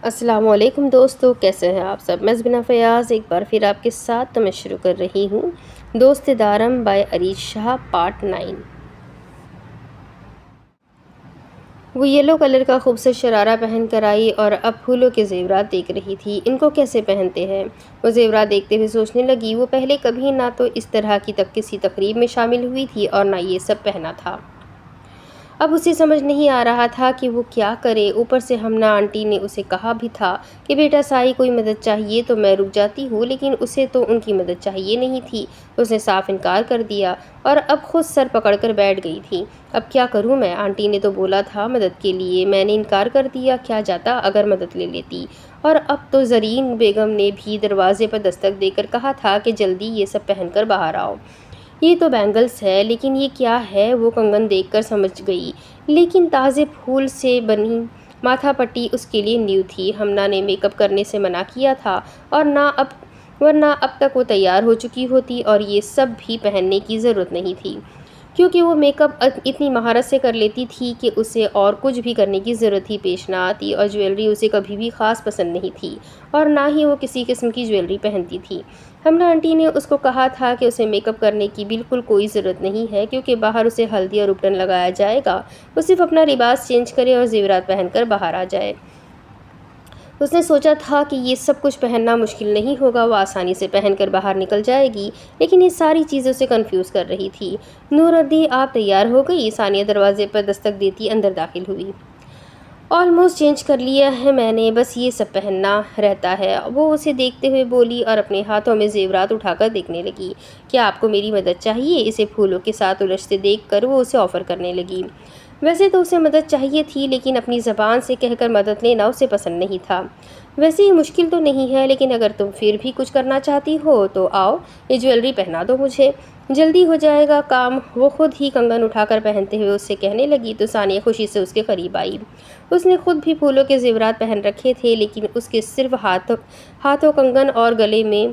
السلام علیکم دوستو، کیسے ہیں آپ سب؟ میں زبینہ فیاض ایک بار پھر آپ کے ساتھ میں شروع کر رہی ہوں دوست دارم بائی عریض شاہ پارٹ 9۔ وہ یلو کلر کا خوبصورت شرارہ پہن کر آئی اور اب پھولوں کے زیورات دیکھ رہی تھی۔ ان کو کیسے پہنتے ہیں؟ وہ زیورات دیکھتے ہوئے سوچنے لگی، وہ پہلے کبھی نہ تو اس طرح کی کسی تقریب میں شامل ہوئی تھی اور نہ یہ سب پہنا تھا۔ اب اسے سمجھ نہیں آ رہا تھا کہ وہ کیا کرے۔ اوپر سے ہمنا آنٹی نے اسے کہا بھی تھا کہ بیٹا سائی کوئی مدد چاہیے تو میں رک جاتی ہوں، لیکن اسے تو ان کی مدد چاہیے نہیں تھی۔ اس نے صاف انکار کر دیا اور اب خود سر پکڑ کر بیٹھ گئی تھی۔ اب کیا کروں میں؟ آنٹی نے تو بولا تھا مدد کے لیے، میں نے انکار کر دیا، کیا جاتا اگر مدد لے لیتی؟ اور اب تو زرین بیگم نے بھی دروازے پر دستک دے کر کہا تھا کہ جلدی یہ سب پہن کر باہر آؤ۔ یہ تو بینگلز ہے، لیکن یہ کیا ہے؟ وہ کنگن دیکھ کر سمجھ گئی، لیکن تازے پھول سے بنی ماتھا پٹی اس کے لیے نیو تھی۔ ہمنا نے میک اپ کرنے سے منع کیا تھا اور ورنہ اب تک وہ تیار ہو چکی ہوتی اور یہ سب بھی پہننے کی ضرورت نہیں تھی، کیونکہ وہ میک اپ اتنی مہارت سے کر لیتی تھی کہ اسے اور کچھ بھی کرنے کی ضرورت ہی پیش نہ آتی، اور جویلری اسے کبھی بھی خاص پسند نہیں تھی اور نہ ہی وہ کسی قسم کی جویلری پہنتی تھی۔ ہمنا آنٹی نے اس کو کہا تھا کہ اسے میک اپ کرنے کی بالکل کوئی ضرورت نہیں ہے، کیونکہ باہر اسے ہلدی اور ابٹن لگایا جائے گا، وہ صرف اپنا لباس چینج کرے اور زیورات پہن کر باہر آ جائے۔ اس نے سوچا تھا کہ یہ سب کچھ پہننا مشکل نہیں ہوگا، وہ آسانی سے پہن کر باہر نکل جائے گی، لیکن یہ ساری چیزیں اسے کنفیوز کر رہی تھی۔ نورادی آپ تیار ہو گئی؟ ثانیہ دروازے پر دستک دیتی اندر داخل ہوئی۔ آلموسٹ چینج کر لیا ہے میں نے، بس یہ سب پہننا رہتا ہے، وہ اسے دیکھتے ہوئے بولی اور اپنے ہاتھوں میں زیورات اٹھا کر دیکھنے لگی۔ کیا آپ کو میری مدد چاہیے؟ اسے پھولوں کے ساتھ الجھتے دیکھ کر وہ اسے آفر کرنے لگی۔ ویسے تو اسے مدد چاہیے تھی، لیکن اپنی زبان سے کہہ کر مدد لینا اسے پسند نہیں تھا۔ ویسے یہ مشکل تو نہیں ہے، لیکن اگر تم پھر بھی کچھ کرنا چاہتی ہو تو آؤ، یہ جویلری پہنا دو مجھے، جلدی ہو جائے گا کام، وہ خود ہی کنگن اٹھا کر پہنتے ہوئے اس سے کہنے لگی تو ثانیہ خوشی سے اس کے قریب آئی۔ اس نے خود بھی پھولوں کے زیورات پہن رکھے تھے، لیکن اس کے صرف ہاتھوں کنگن اور گلے میں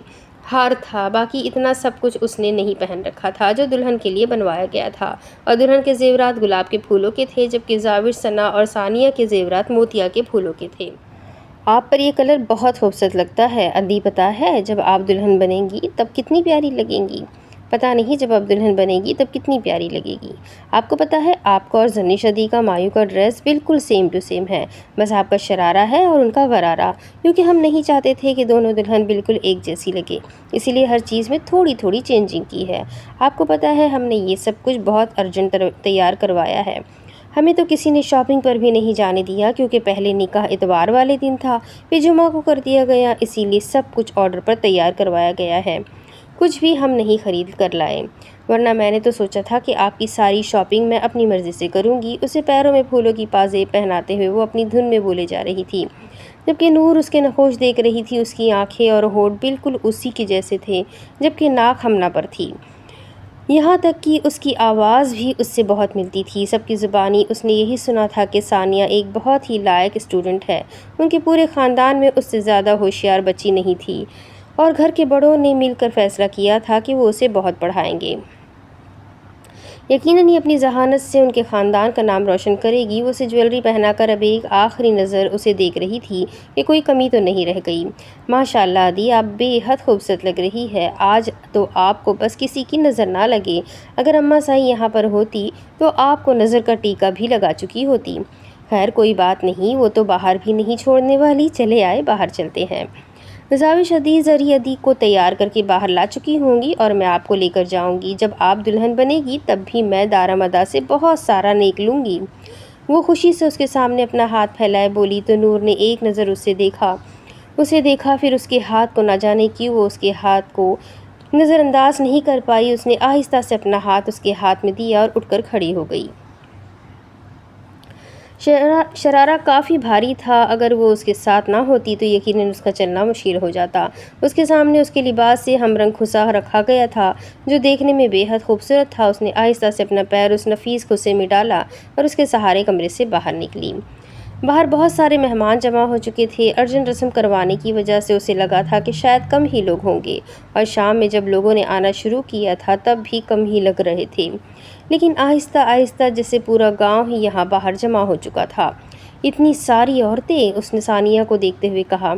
ہار تھا، باقی اتنا سب کچھ اس نے نہیں پہن رکھا تھا جو دلہن کے لیے بنوایا گیا تھا، اور دلہن کے زیورات گلاب کے پھولوں کے تھے، جبکہ زاوج، ثنا اور ثانیہ کے زیورات موتیا کے پھولوں کے تھے۔ آپ پر یہ کلر بہت خوبصورت لگتا ہے ادی، پتہ ہے جب آپ دلہن بنیں گی تب کتنی پیاری لگیں گی؟ پتہ نہیں جب آپ دلہن بنے گی تب کتنی پیاری لگے گی۔ آپ کو پتہ ہے آپ کا اور زرنیش ادی کا مایو کا ڈریس بالکل سیم ٹو سیم ہے، بس آپ کا شرارہ ہے اور ان کا غرارہ، کیونکہ ہم نہیں چاہتے تھے کہ دونوں دلہن بالکل ایک جیسی لگے، اسی لیے ہر چیز میں تھوڑی تھوڑی چینجنگ کی ہے۔ آپ کو پتہ ہے ہم نے یہ سب کچھ بہت ارجنٹ تیار کروایا ہے، ہمیں تو کسی نے شاپنگ پر بھی نہیں جانے دیا، کیونکہ پہلے نکاح اتوار والے دن تھا، پھر جمعہ کو کر دیا گیا، اسی لیے سب کچھ آرڈر پر تیار کروایا گیا ہے، کچھ بھی ہم نہیں خرید کر لائے، ورنہ میں نے تو سوچا تھا کہ آپ کی ساری شاپنگ میں اپنی مرضی سے کروں گی۔ اسے پیروں میں پھولوں کی پازیب پہناتے ہوئے وہ اپنی دھن میں بولے جا رہی تھی، جبکہ نور اس کے نقوش دیکھ رہی تھی۔ اس کی آنکھیں اور ہونٹ بالکل اسی کے جیسے تھے، جبکہ ناک ہمنا پر تھی، یہاں تک کہ اس کی آواز بھی اس سے بہت ملتی تھی۔ سب کی زبانی اس نے یہی سنا تھا کہ ثانیہ ایک بہت ہی لائق اسٹوڈنٹ ہے، ان کے پورے خاندان میں اس سے زیادہ ہوشیار بچی نہیں تھی، اور گھر کے بڑوں نے مل کر فیصلہ کیا تھا کہ وہ اسے بہت پڑھائیں گے، یقیناً یہ اپنی ذہانت سے ان کے خاندان کا نام روشن کرے گی۔ وہ اسے جویلری پہنا کر اب ایک آخری نظر اسے دیکھ رہی تھی کہ کوئی کمی تو نہیں رہ گئی۔ ماشاء اللہ ادی، آپ بے حد خوبصورت لگ رہی ہے، آج تو آپ کو بس کسی کی نظر نہ لگے، اگر اماں سائی یہاں پر ہوتی تو آپ کو نظر کا ٹیکا بھی لگا چکی ہوتی۔ خیر کوئی بات نہیں، وہ تو باہر بھی نہیں چھوڑنے والی، چلے آئے باہر چلتے ہیں۔ زاوج ادی زری ادی کو تیار کر کے باہر لا چکی ہوں گی اور میں آپ کو لے کر جاؤں گی، جب آپ دلہن بنے گی تب بھی میں دارا مدا سے بہت سارا نیک لوں گی۔ وہ خوشی سے اس کے سامنے اپنا ہاتھ پھیلائے بولی تو نور نے ایک نظر اسے دیکھا، پھر اس کے ہاتھ کو نہ جانے کیوں وہ اس کے ہاتھ کو نظر انداز نہیں کر پائی۔ اس نے آہستہ سے اپنا ہاتھ اس کے ہاتھ میں دیا اور اٹھ کر کھڑی ہو گئی۔ شرارہ کافی بھاری تھا، اگر وہ اس کے ساتھ نہ ہوتی تو یقیناً اس کا چلنا مشکل ہو جاتا۔ اس کے سامنے اس کے لباس سے ہم رنگ کھسا رکھا گیا تھا، جو دیکھنے میں بے حد خوبصورت تھا۔ اس نے آہستہ سے اپنا پیر اس نفیس کھسے میں ڈالا اور اس کے سہارے کمرے سے باہر نکلی۔ باہر بہت سارے مہمان جمع ہو چکے تھے، ارجنٹ رسم کروانے کی وجہ سے اسے لگا تھا کہ شاید کم ہی لوگ ہوں گے، اور شام میں جب لوگوں نے آنا شروع کیا تھا تب بھی کم ہی لگ رہے تھے، لیکن آہستہ آہستہ جیسے پورا گاؤں ہی یہاں باہر جمع ہو چکا تھا۔ اتنی ساری عورتیں؟ اس نے ثانیہ کو دیکھتے ہوئے کہا۔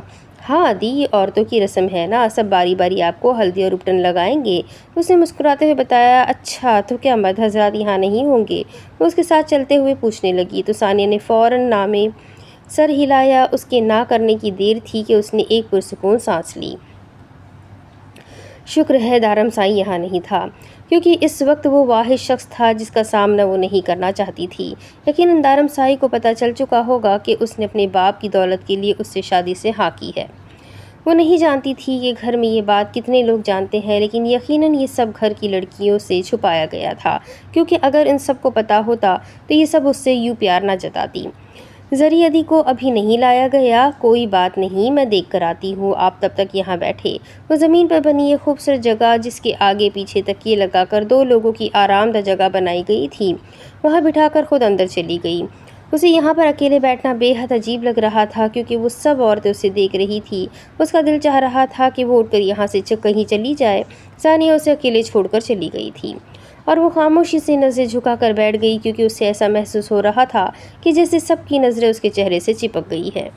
ہاں دی، یہ عورتوں کی رسم ہے نا، سب باری باری آپ کو ہلدی اور اپٹن لگائیں گے۔ اس نے مسکراتے ہوئے بتایا۔ اچھا، تو کیا مرد حضرات یہاں نہیں ہوں گے؟ وہ اس کے ساتھ چلتے ہوئے پوچھنے لگی تو ثانیہ نے فوراً نہ میں سر ہلایا۔ اس کے نہ کرنے کی دیر تھی کہ اس نے ایک پرسکون سانس لی۔ شکر ہے دارم سائی یہاں نہیں تھا، کیونکہ اس وقت وہ واحد شخص تھا جس کا سامنا وہ نہیں کرنا چاہتی تھی۔ یقیناً دارم سائی کو پتہ چل چکا ہوگا کہ اس نے اپنے باپ کی دولت کے لیے اس سے شادی سے ہاں کی ہے۔ وہ نہیں جانتی تھی کہ گھر میں یہ بات کتنے لوگ جانتے ہیں، لیکن یقیناً یہ سب گھر کی لڑکیوں سے چھپایا گیا تھا، کیونکہ اگر ان سب کو پتہ ہوتا تو یہ سب اس سے یوں پیار نہ جتاتی۔ زری ادی کو ابھی نہیں لایا گیا؟ کوئی بات نہیں، میں دیکھ کر آتی ہوں، آپ تب تک یہاں بیٹھے۔ وہ زمین پر بنی ایک خوبصورت جگہ جس کے آگے پیچھے تکیے لگا کر 2 لوگوں کی آرام دہ جگہ بنائی گئی تھی، وہاں بٹھا کر خود اندر چلی گئی۔ اسے یہاں پر اکیلے بیٹھنا بے حد عجیب لگ رہا تھا، کیونکہ وہ سب عورتیں اسے دیکھ رہی تھی۔ اس کا دل چاہ رہا تھا کہ وہ اٹھ کر یہاں سے کہیں چلی جائے۔ ثانیہ اسے اکیلے چھوڑ کر چلی گئی تھی اور وہ خاموشی سے نظریں جھکا کر بیٹھ گئی، کیونکہ اسے ایسا محسوس ہو رہا تھا کہ جیسے سب کی نظریں اس کے چہرے سے چپک گئی ہیں۔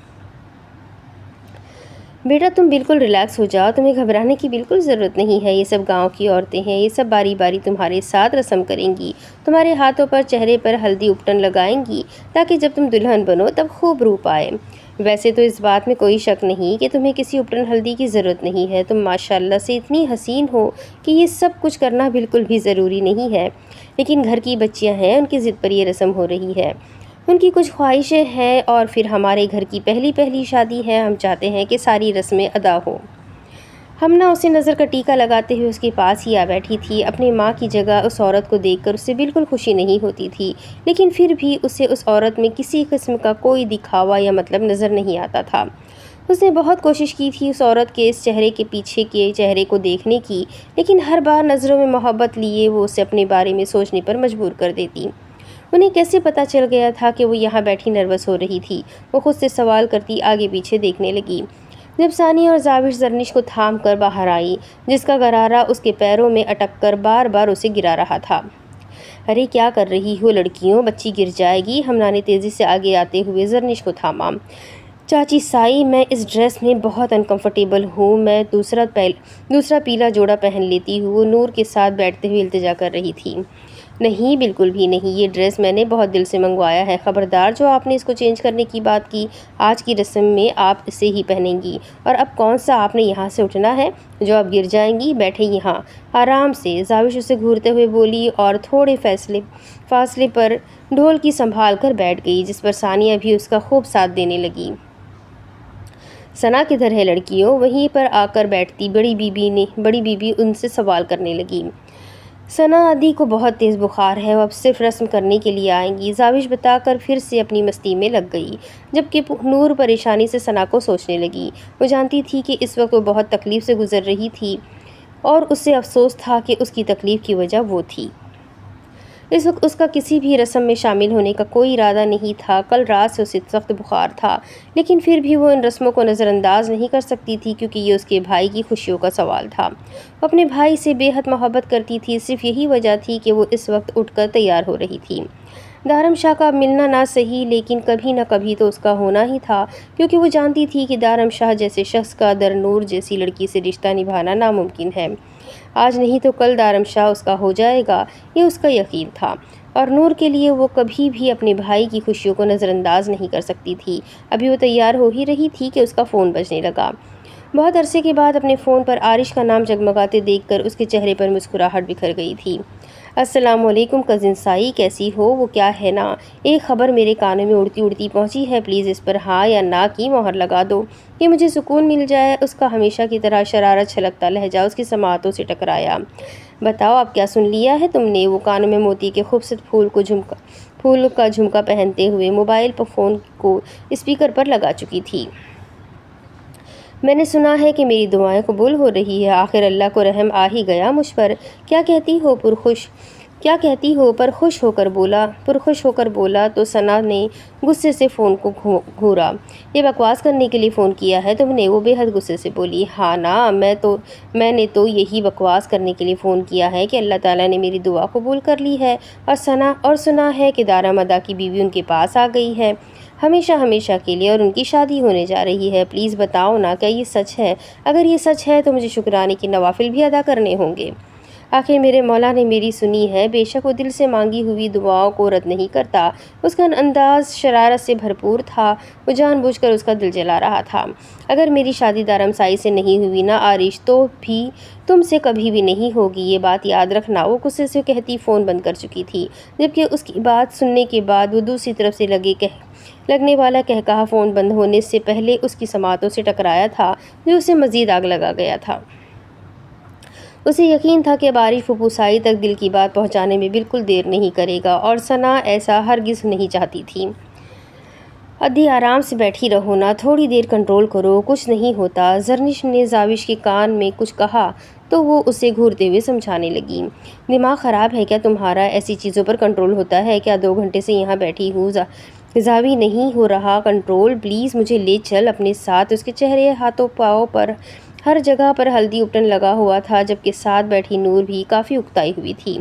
بیٹا تم بالکل ریلیکس ہو جاؤ، تمہیں گھبرانے کی بالکل ضرورت نہیں ہے۔ یہ سب گاؤں کی عورتیں ہیں، یہ سب باری باری تمہارے ساتھ رسم کریں گی، تمہارے ہاتھوں پر چہرے پر ہلدی اپٹن لگائیں گی تاکہ جب تم دلہن بنو تب خوب روپ آئے۔ ویسے تو اس بات میں کوئی شک نہیں کہ تمہیں کسی اپٹن ہلدی کی ضرورت نہیں ہے، تم ماشاءاللہ سے اتنی حسین ہو کہ یہ سب کچھ کرنا بالکل بھی ضروری نہیں ہے، لیکن گھر کی بچیاں ہیں، ان کی ضد پر یہ رسم ہو رہی ہے، ان کی کچھ خواہشیں ہیں، اور پھر ہمارے گھر کی پہلی شادی ہے، ہم چاہتے ہیں کہ ساری رسمیں ادا ہوں۔ ہمنا اسے نظر کا ٹیکا لگاتے ہوئے اس کے پاس ہی آ بیٹھی تھی۔ اپنی ماں کی جگہ اس عورت کو دیکھ کر اسے بالکل خوشی نہیں ہوتی تھی، لیکن پھر بھی اسے اس عورت میں کسی قسم کا کوئی دکھاوا یا مطلب نظر نہیں آتا تھا۔ اس نے بہت کوشش کی تھی اس عورت کے اس چہرے کے پیچھے کے چہرے کو دیکھنے کی، لیکن ہر بار نظروں میں محبت لیے وہ اسے اپنے بارے میں سوچنے پر مجبور کر دیتی۔ انہیں کیسے پتہ چل گیا تھا کہ وہ یہاں بیٹھی نروس ہو رہی تھی؟ وہ خود سے سوال کرتی آگے پیچھے دیکھنے لگی۔ جب ثانیہ اور زاوش زرنش کو تھام کر باہر آئی، جس کا غرارہ اس کے پیروں میں اٹک کر بار بار اسے گرا رہا تھا۔ ارے کیا کر رہی ہو لڑکیوں، بچی گر جائے گی۔ ہمنا نے تیزی سے آگے آتے ہوئے زرنش کو تھاما۔ چاچی سائی، میں اس ڈریس میں بہت انکمفرٹیبل ہوں، میں دوسرا پیلا جوڑا پہن لیتی ہوں، وہ نور کے ساتھ بیٹھتے ہوئے التجا کر رہی تھی۔ نہیں، بالکل بھی نہیں، یہ ڈریس میں نے بہت دل سے منگوایا ہے، خبردار جو آپ نے اس کو چینج کرنے کی بات کی، آج کی رسم میں آپ اسے ہی پہنیں گی، اور اب کون سا آپ نے یہاں سے اٹھنا ہے جو آپ گر جائیں گی؟ بیٹھے یہاں آرام سے، زاوش اسے گھورتے ہوئے بولی اور تھوڑے فاصلے پر ڈھول کی سنبھال کر بیٹھ گئی، جس پر ثانیہ بھی اس کا خوب ساتھ دینے لگی۔ ثنا کدھر ہے لڑکیوں؟ وہیں پر آ کر بیٹھتی بڑی بی بی ان سے سوال کرنے لگی۔ ثنا ادی کو بہت تیز بخار ہے، وہ اب صرف رسم کرنے کے لیے آئیں گی، زاوش بتا کر پھر سے اپنی مستی میں لگ گئی، جبکہ نور پریشانی سے ثنا کو سوچنے لگی۔ وہ جانتی تھی کہ اس وقت وہ بہت تکلیف سے گزر رہی تھی، اور اسے افسوس تھا کہ اس کی تکلیف کی وجہ وہ تھی۔ اس وقت اس کا کسی بھی رسم میں شامل ہونے کا کوئی ارادہ نہیں تھا۔ کل رات سے اسے سخت بخار تھا، لیکن پھر بھی وہ ان رسموں کو نظر انداز نہیں کر سکتی تھی، کیونکہ یہ اس کے بھائی کی خوشیوں کا سوال تھا۔ وہ اپنے بھائی سے بے حد محبت کرتی تھی، صرف یہی وجہ تھی کہ وہ اس وقت اٹھ کر تیار ہو رہی تھی۔ دارم شاہ کا ملنا نہ صحیح، لیکن کبھی نہ کبھی تو اس کا ہونا ہی تھا، کیونکہ وہ جانتی تھی کہ دارم شاہ جیسے شخص کا نور جیسی لڑکی سے رشتہ نبھانا ناممکن ہے۔ آج نہیں تو کل دارم شاہ اس کا ہو جائے گا، یہ اس کا یقین تھا، اور نور کے لیے وہ کبھی بھی اپنے بھائی کی خوشیوں کو نظر انداز نہیں کر سکتی تھی۔ ابھی وہ تیار ہو ہی رہی تھی کہ اس کا فون بجنے لگا۔ بہت عرصے کے بعد اپنے فون پر عارش کا نام جگمگاتے دیکھ کر اس کے چہرے پر مسکراہٹ بکھر گئی تھی۔ السلام علیکم کزن سائی، کیسی ہو؟ وہ کیا ہے نا، ایک خبر میرے کانوں میں اڑتی اڑتی پہنچی ہے، پلیز اس پر ہاں یا نا کی مہر لگا دو کہ مجھے سکون مل جائے۔ اس کا ہمیشہ کی طرح شرارت چھلکتا لہجہ اس کی سماعتوں سے ٹکرایا۔ بتاؤ اب کیا سن لیا ہے تم نے؟ وہ کانوں میں موتی کے خوبصورت پھول کا جھمکا پہنتے ہوئے موبائل فون کو اسپیکر پر لگا چکی تھی۔ میں نے سنا ہے کہ میری دعائیں قبول ہو رہی ہے، آخر اللہ کو رحم آ ہی گیا مجھ پر۔ کیا کہتی ہو؟ پرخوش ہو کر بولا تو ثنا نے غصے سے فون کو گھورا۔ یہ بکواس کرنے کے لیے فون کیا ہے تم نے؟ وہ بے حد غصے سے بولی۔ ہاں نا، میں نے تو یہی بکواس کرنے کے لیے فون کیا ہے کہ اللہ تعالیٰ نے میری دعا قبول کر لی ہے، اور سنا ہے کہ دارا مدا کی بیوی ان کے پاس آ گئی ہے۔ ہمیشہ ہمیشہ کے لیے، اور ان کی شادی ہونے جا رہی ہے۔ پلیز بتاؤ نا، کیا یہ سچ ہے؟ اگر یہ سچ ہے تو مجھے شکرانے کے نوافل بھی ادا کرنے ہوں گے۔ آخر میرے مولا نے میری سنی ہے۔ بے شک وہ دل سے مانگی ہوئی دعاؤں کو رد نہیں کرتا۔ اس کا انداز شرارت سے بھرپور تھا، وہ جان بوجھ کر اس کا دل جلا رہا تھا۔ اگر میری شادی دارمسائی سے نہیں ہوئی نا آرش، تو بھی تم سے کبھی بھی نہیں ہوگی، یہ بات یاد رکھنا۔ وہ غصے سے کہتی فون بند کر چکی تھی، جبکہ اس کی بات سننے کے بعد وہ دوسری طرف سے لگنے والا کہکہا فون بند ہونے سے پہلے اس کی سماعتوں سے ٹکرایا تھا، جو اسے مزید آگ لگا گیا تھا۔ اسے یقین تھا کہ اب عارف پھپھوسائی تک دل کی بات پہنچانے میں بالکل دیر نہیں کرے گا، اور ثنا ایسا ہرگز نہیں چاہتی تھی۔ ادھی آرام سے بیٹھی رہو نا، تھوڑی دیر کنٹرول کرو، کچھ نہیں ہوتا۔ زرنش نے زاوش کے کان میں کچھ کہا تو وہ اسے گھورتے ہوئے سمجھانے لگی۔ دماغ خراب ہے کیا تمہارا؟ ایسی چیزوں پر کنٹرول ہوتا ہے کیا؟ 2 گھنٹے سے یہاں بیٹھی ہوں، زاوی نہیں ہو رہا کنٹرول، پلیز مجھے لے چل اپنے ساتھ۔ اس کے چہرے، ہاتھوں پاؤں پر ہر جگہ پر ہلدی اپٹن لگا ہوا تھا، جبکہ ساتھ بیٹھی نور بھی کافی اکتائی ہوئی تھی۔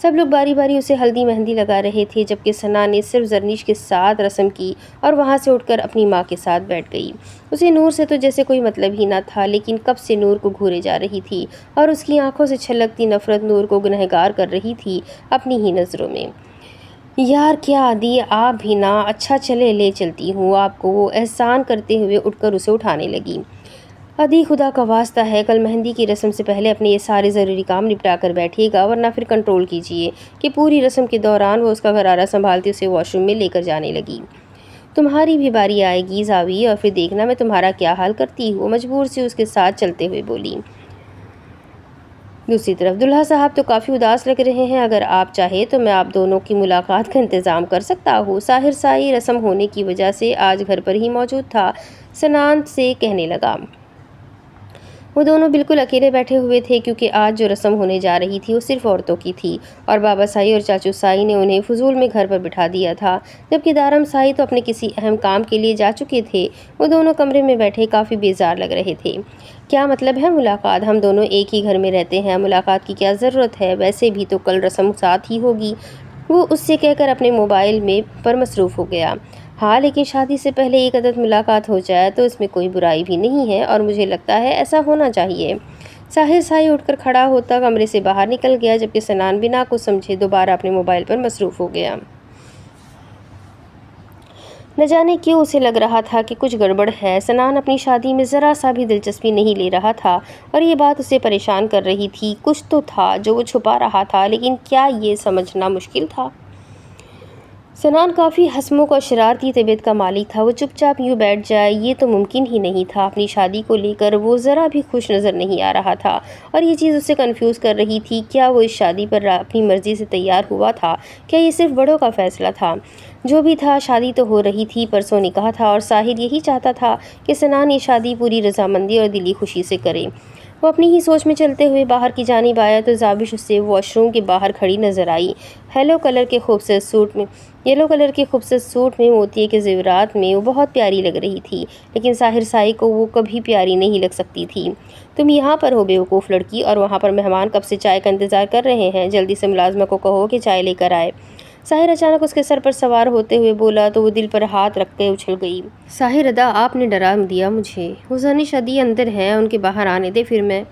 سب لوگ باری باری اسے ہلدی مہندی لگا رہے تھے، جبکہ ثنا نے صرف زرنش کے ساتھ رسم کی اور وہاں سے اٹھ کر اپنی ماں کے ساتھ بیٹھ گئی۔ اسے نور سے تو جیسے کوئی مطلب ہی نہ تھا، لیکن کب سے نور کو گھورے جا رہی تھی، اور اس کی آنکھوں سے چھلکتی نفرت نور کو گنہگار کر رہی تھی اپنی ہی نظروں میں۔ یار کیا ادھی، آپ بھی نا، اچھا چلے لے چلتی ہوں آپ کو، وہ احسان کرتے ہوئے اٹھ کر اسے اٹھانے لگی۔ ادھی خدا کا واسطہ ہے، کل مہندی کی رسم سے پہلے اپنے یہ سارے ضروری کام نپٹا کر بیٹھیے گا، ورنہ پھر کنٹرول کیجیے۔ کہ پوری رسم کے دوران وہ اس کا غرارہ سنبھالتے اسے واش روم میں لے کر جانے لگی۔ تمہاری بھی باری آئے گی زاوی، اور پھر دیکھنا میں تمہارا کیا حال کرتی ہوں، مجبور سے اس کے ساتھ چلتے ہوئے بولی۔ دوسری طرف دلہا صاحب تو کافی اداس لگ رہے ہیں، اگر آپ چاہے تو میں آپ دونوں کی ملاقات کا انتظام کر سکتا ہوں۔ ساحر سائی رسم ہونے کی وجہ سے آج گھر پر ہی موجود تھا، سنان سے کہنے لگا۔ وہ دونوں بالکل اکیلے بیٹھے ہوئے تھے، کیونکہ آج جو رسم ہونے جا رہی تھی وہ صرف عورتوں کی تھی، اور بابا سائی اور چاچو سائی نے انہیں فضول میں گھر پر بٹھا دیا تھا، جبکہ دارم سائی تو اپنے کسی اہم کام کے لیے جا چکے تھے۔ وہ دونوں کمرے میں بیٹھے کافی بیزار لگ رہے تھے۔ کیا مطلب ہے ملاقات؟ ہم دونوں ایک ہی گھر میں رہتے ہیں، ملاقات کی کیا ضرورت ہے؟ ویسے بھی تو کل رسم ساتھ ہی ہوگی، وہ اس سے کہہ کر اپنے موبائل میں پر مصروف ہو گیا۔ ہاں لیکن شادی سے پہلے ایک عدد ملاقات ہو جائے تو اس میں کوئی برائی بھی نہیں ہے، اور مجھے لگتا ہے ایسا ہونا چاہیے۔ ساحر سائی اٹھ کر کھڑا ہوتا کمرے سے باہر نکل گیا، جبکہ سنان بنا کچھ سمجھے دوبارہ اپنے موبائل پر مصروف ہو گیا۔ نہ جانے کیوں اسے لگ رہا تھا کہ کچھ گڑبڑ ہے۔ سنان اپنی شادی میں ذرا سا بھی دلچسپی نہیں لے رہا تھا، اور یہ بات اسے پریشان کر رہی تھی۔ کچھ تو تھا جو وہ چھپا رہا تھا، لیکن کیا یہ سمجھنا مشکل تھا؟ سنان کافی ہسمکھ اور شرارتی طبیعت کا مالک تھا، وہ چپ چاپ یوں بیٹھ جائے یہ تو ممکن ہی نہیں تھا۔ اپنی شادی کو لے کر وہ ذرا بھی خوش نظر نہیں آ رہا تھا، اور یہ چیز اسے کنفیوز کر رہی تھی۔ کیا وہ اس شادی پر اپنی مرضی سے تیار ہوا تھا؟ کیا یہ صرف بڑوں کا فیصلہ تھا؟ جو بھی تھا، شادی تو ہو رہی تھی، پرسوں نکاح تھا، اور ساحر یہی چاہتا تھا کہ سنان یہ شادی پوری رضامندی اور دلی خوشی سے کرے۔ وہ اپنی ہی سوچ میں چلتے ہوئے باہر کی جانب آیا تو زاوش اسے واش روم کے باہر کھڑی نظر آئی، یلو کلر کے خوبصورت سوٹ میں موتیے کے زیورات میں وہ بہت پیاری لگ رہی تھی، لیکن ساحر سائی کو وہ کبھی پیاری نہیں لگ سکتی تھی۔ تم یہاں پر ہو بیوقوف لڑکی، اور وہاں پر مہمان کب سے چائے کا انتظار کر رہے ہیں، جلدی سے ملازمہ کو کہو کہ چائے لے کر آئے۔ ساحر اچانک اس کے سر پر سوار ہوتے ہوئے بولا تو وہ دل پر ہاتھ رکھ کے اچھل گئی۔ ساحر ادا، آپ نے ڈرا دیا مجھے۔ وہ زرنش ادھی اندر ہے، ان کے باہر آنے دے، پھر میں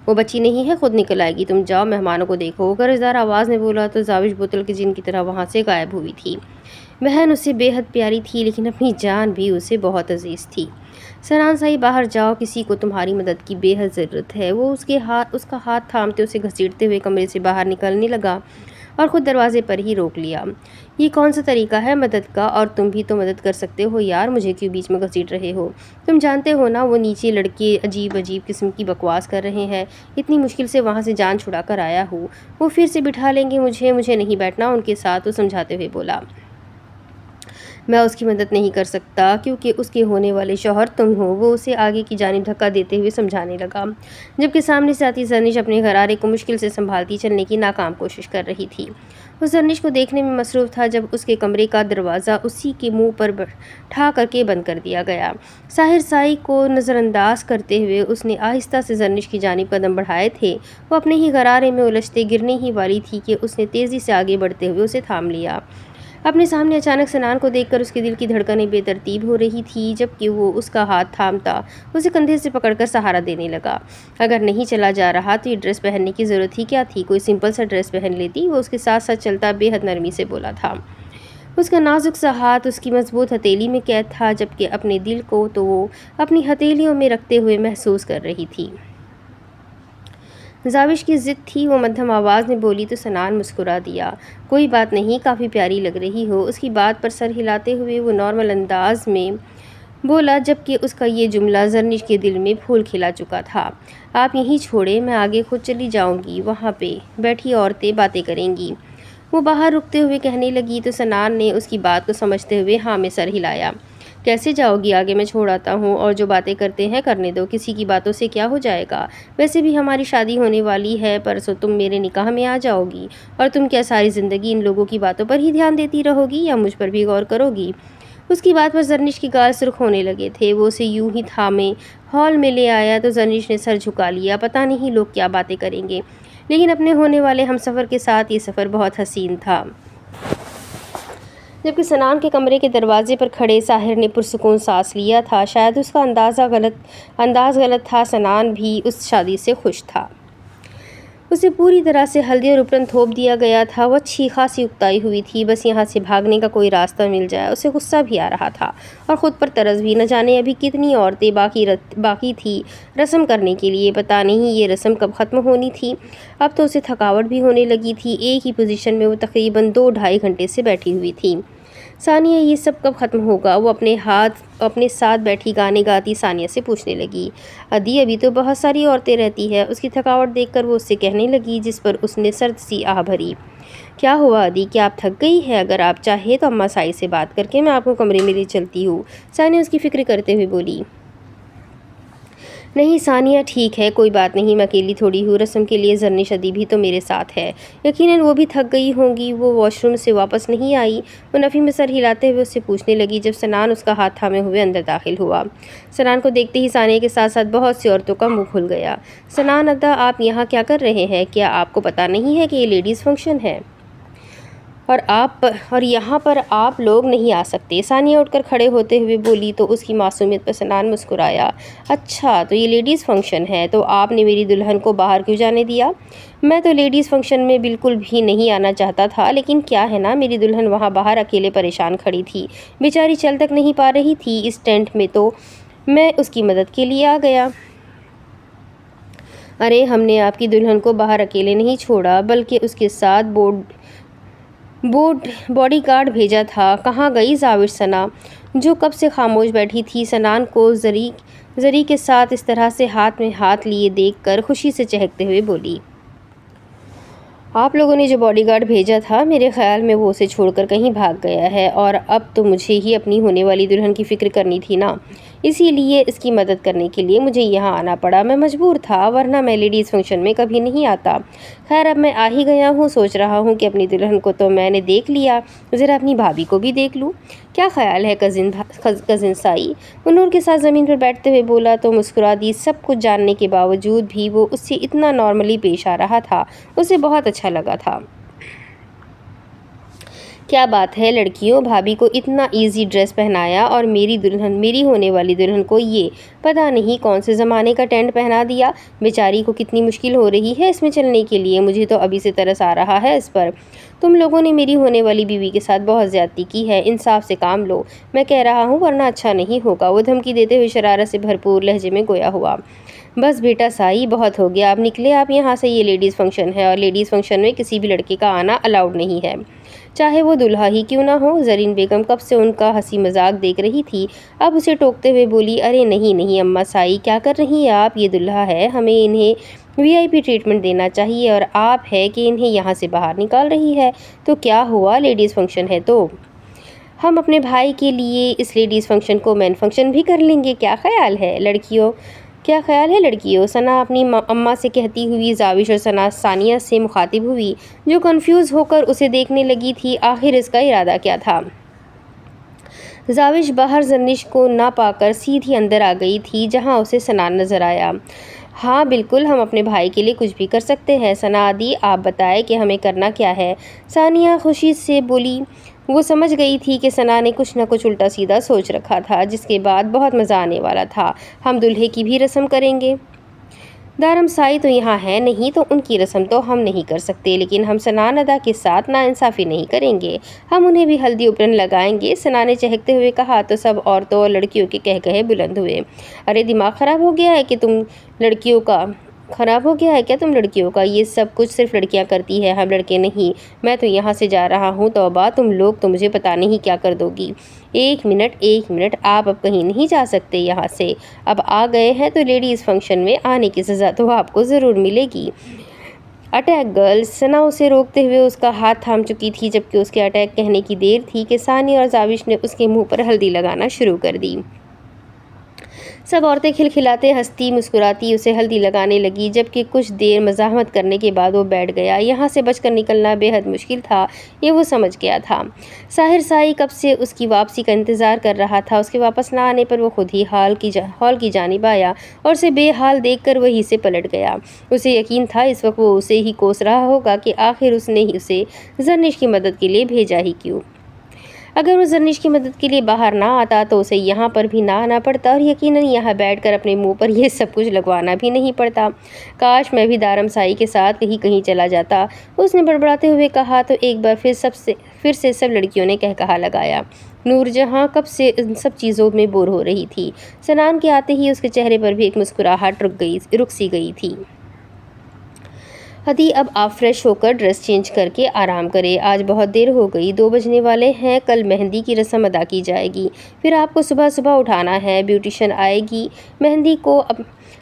وہ بچی نہیں ہے، خود نکل آئے گی، تم جاؤ مہمانوں کو دیکھو، غرضدار آواز میں بولا تو زاوش بوتل کے جن کی طرح وہاں سے غائب ہوئی تھی۔ بہن اسے بے حد پیاری تھی، لیکن اپنی جان بھی اسے بہت عزیز تھی۔ سنان سائی باہر جاؤ، کسی کو تمہاری مدد کی بے حد ضرورت ہے۔ وہ اس کا ہاتھ تھامتے اسے گھسیٹتے ہوئے کمرے سے باہر نکلنے لگا، اور خود دروازے پر ہی روک لیا۔ یہ کون سا طریقہ ہے مدد کا؟ اور تم بھی تو مدد کر سکتے ہو یار، مجھے کیوں بیچ میں گھسیٹ رہے ہو؟ تم جانتے ہو نا وہ نیچے لڑکے عجیب قسم کی بکواس کر رہے ہیں، اتنی مشکل سے وہاں سے جان چھڑا کر آیا ہوں، وہ پھر سے بٹھا لیں گے مجھے نہیں بیٹھنا ان کے ساتھ، وہ سمجھاتے ہوئے بولا۔ میں اس کی مدد نہیں کر سکتا، کیونکہ اس کے ہونے والے شوہر تم ہو، وہ اسے آگے کی جانب دھکا دیتے ہوئے سمجھانے لگا، جبکہ سامنے سے آتی زرنش اپنے غرارے کو مشکل سے سنبھالتی چلنے کی ناکام کوشش کر رہی تھی۔ وہ زرنش کو دیکھنے میں مصروف تھا جب اس کے کمرے کا دروازہ اسی کے منہ پر ٹھا کر کے بند کر دیا گیا۔ ساحر سائی کو نظر انداز کرتے ہوئے اس نے آہستہ سے زرنش کی جانب قدم بڑھائے تھے، وہ اپنے ہی غرارے میں الجھتے گرنے ہی والی تھی کہ اس نے تیزی سے آگے بڑھتے ہوئے اسے تھام لیا۔ اپنے سامنے اچانک سنان کو دیکھ کر اس کے دل کی دھڑکنیں بے ترتیب ہو رہی تھی، جبکہ وہ اس کا ہاتھ تھامتا اسے کندھے سے پکڑ کر سہارا دینے لگا۔ اگر نہیں چلا جا رہا تو یہ ڈریس پہننے کی ضرورت ہی کیا تھی؟ کوئی سمپل سا ڈریس پہن لیتی۔ وہ اس کے ساتھ ساتھ چلتا بے حد نرمی سے بولا تھا۔ اس کا نازک سا ہاتھ اس کی مضبوط ہتھیلی میں قید تھا، جبکہ اپنے دل کو تو وہ اپنی ہتھیلیوں میں رکھتے ہوئے محسوس کر رہی تھی۔ زاوش کی ضد تھی، وہ مدھم آواز میں بولی تو سنان مسکرا دیا۔ کوئی بات نہیں، کافی پیاری لگ رہی ہو۔ اس کی بات پر سر ہلاتے ہوئے وہ نارمل انداز میں بولا، جبکہ اس کا یہ جملہ زرنش کے دل میں پھول کھلا چکا تھا۔ آپ یہیں چھوڑیں، میں آگے خود چلی جاؤں گی، وہاں پہ بیٹھی عورتیں باتیں کریں گی۔ وہ باہر رکتے ہوئے کہنے لگی تو سنان نے اس کی بات کو سمجھتے ہوئے ہاں میں سر ہلایا۔ کیسے جاؤ گی؟ آگے میں چھوڑ آتا ہوں، اور جو باتیں کرتے ہیں کرنے دو، کسی کی باتوں سے کیا ہو جائے گا؟ ویسے بھی ہماری شادی ہونے والی ہے، پرسوں تم میرے نکاح میں آ جاؤ گی، اور تم کیا ساری زندگی ان لوگوں کی باتوں پر ہی دھیان دیتی رہو گی یا مجھ پر بھی غور کرو گی؟ اس کی بات پر زرنش کی گال سرخ ہونے لگے تھے۔ وہ اسے یوں ہی تھامے ہال میں لے آیا تو زرنش نے سر جھکا لیا۔ پتہ نہیں لوگ کیا باتیں کریں گے، لیکن اپنے ہونے والے ہم سفر کے ساتھ یہ سفر بہت حسین تھا۔ جبکہ سنان کے کمرے کے دروازے پر کھڑے ساحر نے پرسکون سانس لیا تھا۔ شاید اس کا انداز غلط تھا، سنان بھی اس شادی سے خوش تھا۔ اسے پوری طرح سے ہلدی اور اپرن تھوپ دیا گیا تھا۔ وہ اچھی خاصی اکتائی ہوئی تھی، بس یہاں سے بھاگنے کا کوئی راستہ مل جائے۔ اسے غصہ بھی آ رہا تھا اور خود پر طرز بھی۔ نہ جانے ابھی کتنی عورتیں باقی تھی رسم کرنے کے لیے، پتہ نہیں یہ رسم کب ختم ہونی تھی۔ اب تو اسے تھکاوٹ بھی ہونے لگی تھی۔ ایک ہی پوزیشن میں وہ تقریباً 2-2.5 گھنٹے سے بیٹھی ہوئی تھی۔ ثانیہ یہ سب کب ختم ہوگا؟ وہ اپنے ساتھ بیٹھی گانے گاتی ثانیہ سے پوچھنے لگی۔ ادی ابھی تو بہت ساری عورتیں رہتی ہے۔ اس کی تھکاوٹ دیکھ کر وہ اس سے کہنے لگی، جس پر اس نے سرد سی آہ بھری۔ کیا ہوا ادی، کیا آپ تھک گئی ہے؟ اگر آپ چاہے تو اماں سائی سے بات کر کے میں آپ کو کمرے میں لے چلتی ہوں، ثانیہ اس کی فکر کرتے ہوئے بولی۔ نہیں ثانیہ ٹھیک ہے، کوئی بات نہیں، میں اکیلی تھوڑی ہوں، رسم کے لیے زرنش ادی بھی تو میرے ساتھ ہے، یقیناً وہ بھی تھک گئی ہوں گی۔ وہ واش روم سے واپس نہیں آئی؟ وہ نفی میں سر ہلاتے ہوئے اس سے پوچھنے لگی، جب سنان اس کا ہاتھ تھامے ہوئے اندر داخل ہوا۔ سنان کو دیکھتے ہی ثانیہ کے ساتھ ساتھ بہت سی عورتوں کا منہ کھل گیا۔ سنان ادا، آپ یہاں کیا کر رہے ہیں؟ کیا آپ کو پتہ نہیں ہے کہ یہ لیڈیز فنکشن ہے اور یہاں پر آپ لوگ نہیں آ سکتے؟ ثانیہ اٹھ کر کھڑے ہوتے ہوئے بولی تو اس کی معصومیت پر سنان مسکرایا۔ اچھا تو یہ لیڈیز فنکشن ہے، تو آپ نے میری دلہن کو باہر کیوں جانے دیا؟ میں تو لیڈیز فنکشن میں بالکل بھی نہیں آنا چاہتا تھا، لیکن کیا ہے نا، میری دلہن وہاں باہر اکیلے پریشان کھڑی تھی، بیچاری چل تک نہیں پا رہی تھی اس ٹینٹ میں، تو میں اس کی مدد کے لیے آ گیا۔ ارے ہم نے آپ کی دلہن کو باہر اکیلے نہیں چھوڑا، بلکہ اس کے ساتھ باڈی گارڈ بھیجا تھا۔ کہاں گئی زاوش ثنا، جو کب سے خاموش بیٹھی تھی؟ سنان کو زری کے ساتھ اس طرح سے ہاتھ میں ہاتھ لیے دیکھ کر خوشی سے چہکتے ہوئے بولی۔ آپ لوگوں نے جو باڈی گارڈ بھیجا تھا، میرے خیال میں وہ اسے چھوڑ کر کہیں بھاگ گیا ہے، اور اب تو مجھے ہی اپنی ہونے والی دلہن کی فکر کرنی تھی نا، اسی لیے اس کی مدد کرنے کے لیے مجھے یہاں آنا پڑا۔ میں مجبور تھا، ورنہ میں لیڈیز فنکشن میں کبھی نہیں آتا۔ خیر اب میں آ ہی گیا ہوں، سوچ رہا ہوں کہ اپنی دلہن کو تو میں نے دیکھ لیا، ذرا اپنی بھابھی کو بھی دیکھ لوں۔ کیا خیال ہے کزن سائی؟ وہ نور کے ساتھ زمین پر بیٹھتے ہوئے بولا تو مسکرا دی۔ سب کچھ جاننے کے باوجود بھی وہ اس سے اتنا نارملی پیش آ رہا تھا، اسے بہت اچھا لگا تھا۔ کیا بات ہے لڑکیوں، بھابھی کو اتنا ایزی ڈریس پہنایا اور میری ہونے والی دلہن کو یہ پتہ نہیں کون سے زمانے کا ٹینٹ پہنا دیا۔ بیچاری کو کتنی مشکل ہو رہی ہے اس میں چلنے کے لیے، مجھے تو ابھی سے ترس آ رہا ہے اس پر۔ تم لوگوں نے میری ہونے والی بیوی کے ساتھ بہت زیادتی کی ہے، انصاف سے کام لو، میں کہہ رہا ہوں، ورنہ اچھا نہیں ہوگا۔ وہ دھمکی دیتے ہوئے شرارت سے بھرپور لہجے میں گویا ہوا۔ بس بیٹا سائی، بہت ہو گیا، اب نکلے آپ یہاں سے، یہ لیڈیز فنکشن ہے، اور لیڈیز فنکشن میں کسی بھی لڑکے کا آنا الاؤڈ نہیں ہے، چاہے وہ دلہا ہی کیوں نہ ہو۔ زرین بیگم کب سے ان کا ہنسی مذاق دیکھ رہی تھی، اب اسے ٹوکتے ہوئے بولی، ارے نہیں اماں سائی، کیا کر رہی ہیں آپ؟ یہ دلہا ہے، ہمیں انہیں VIP ٹریٹمنٹ دینا چاہیے، اور آپ ہے کہ انہیں یہاں سے باہر نکال رہی ہے۔ تو کیا ہوا، لیڈیز فنکشن ہے تو ہم اپنے بھائی کے لیے اس لیڈیز فنکشن کو مین فنکشن بھی کر لیں گے، کیا خیال ہے لڑکیوں؟ ثنا اپنی اماں سے کہتی ہوئی زاوش اور ثانیہ سے مخاطب ہوئی، جو کنفیوز ہو کر اسے دیکھنے لگی تھی، آخر اس کا ارادہ کیا تھا۔ زاوش باہر زرنش کو نہ پا کر سیدھی اندر آ گئی تھی، جہاں اسے سنان نظر آیا۔ ہاں بالکل، ہم اپنے بھائی کے لیے کچھ بھی کر سکتے ہیں۔ ثنا دی، آپ بتائیں کہ ہمیں کرنا کیا ہے؟ ثانیہ خوشی سے بولی، وہ سمجھ گئی تھی کہ ثنا نے کچھ نہ کچھ الٹا سیدھا سوچ رکھا تھا، جس کے بعد بہت مزہ آنے والا تھا۔ ہم دلہے کی بھی رسم کریں گے۔ دارم سائی تو یہاں ہے نہیں، تو ان کی رسم تو ہم نہیں کر سکتے، لیکن ہم ثنا ندیٰ کے ساتھ ناانصافی نہیں کریں گے۔ ہم انہیں بھی ہلدی اپرن لگائیں گے، ثنا نے چہکتے ہوئے کہا تو سب عورتوں اور لڑکیوں کے کہے بلند ہوئے۔ ارے دماغ خراب ہو گیا ہے کہ تم لڑکیوں کا تم لڑکیوں کا یہ سب کچھ صرف لڑکیاں کرتی ہے، ہم لڑکے نہیں۔ میں تو یہاں سے جا رہا ہوں۔ توبہ، تم لوگ تو مجھے پتہ نہیں کیا کر دو گی۔ ایک منٹ، آپ اب کہیں نہیں جا سکتے یہاں سے۔ اب آ گئے ہیں تو لیڈیز فنکشن میں آنے کی سزا تو آپ کو ضرور ملے گی۔ Attack girls! ثنا اسے روکتے ہوئے اس کا ہاتھ تھام چکی تھی، جبکہ اس کے اٹیک کہنے کی دیر تھی کہ ثانیہ اور زاوش نے اس کے منہ پر ہلدی لگانا شروع کر دی۔ سب عورتیں کھلکھلاتے ہنستی مسکراتی اسے ہلدی لگانے لگی، جبکہ کچھ دیر مزاحمت کرنے کے بعد وہ بیٹھ گیا۔ یہاں سے بچ کر نکلنا بے حد مشکل تھا، یہ وہ سمجھ گیا تھا۔ ساحر سائی کب سے اس کی واپسی کا انتظار کر رہا تھا۔ اس کے واپس نہ آنے پر وہ خود ہی ہال کی جانب آیا اور اسے بے حال دیکھ کر وہیں سے پلٹ گیا۔ اسے یقین تھا اس وقت وہ اسے ہی کوس رہا ہوگا کہ آخر اس نے اسے زرنش کی مدد کے لیے بھیجا ہی کیوں۔ اگر وہ زرنش کی مدد کے لیے باہر نہ آتا تو اسے یہاں پر بھی نہ آنا پڑتا، اور یقیناً یہاں بیٹھ کر اپنے منہ پر یہ سب کچھ لگوانا بھی نہیں پڑتا۔ کاش میں بھی دارم سائی کے ساتھ کہیں چلا جاتا، اس نے بڑبڑاتے ہوئے کہا تو ایک بار پھر سے سب لڑکیوں نے کہا لگایا۔ نور جہاں کب سے ان سب چیزوں میں بور ہو رہی تھی۔ سنان کے آتے ہی اس کے چہرے پر بھی ایک مسکراہٹ رک سی گئی تھی۔ ہدی، اب آپ فریش ہو کر ڈریس چینج کر کے آرام کریں، آج بہت دیر ہو گئی، 2 بجنے والے ہیں، کل مہندی کی رسم ادا کی جائے گی، پھر آپ کو صبح اٹھانا ہے، بیوٹیشین آئے گی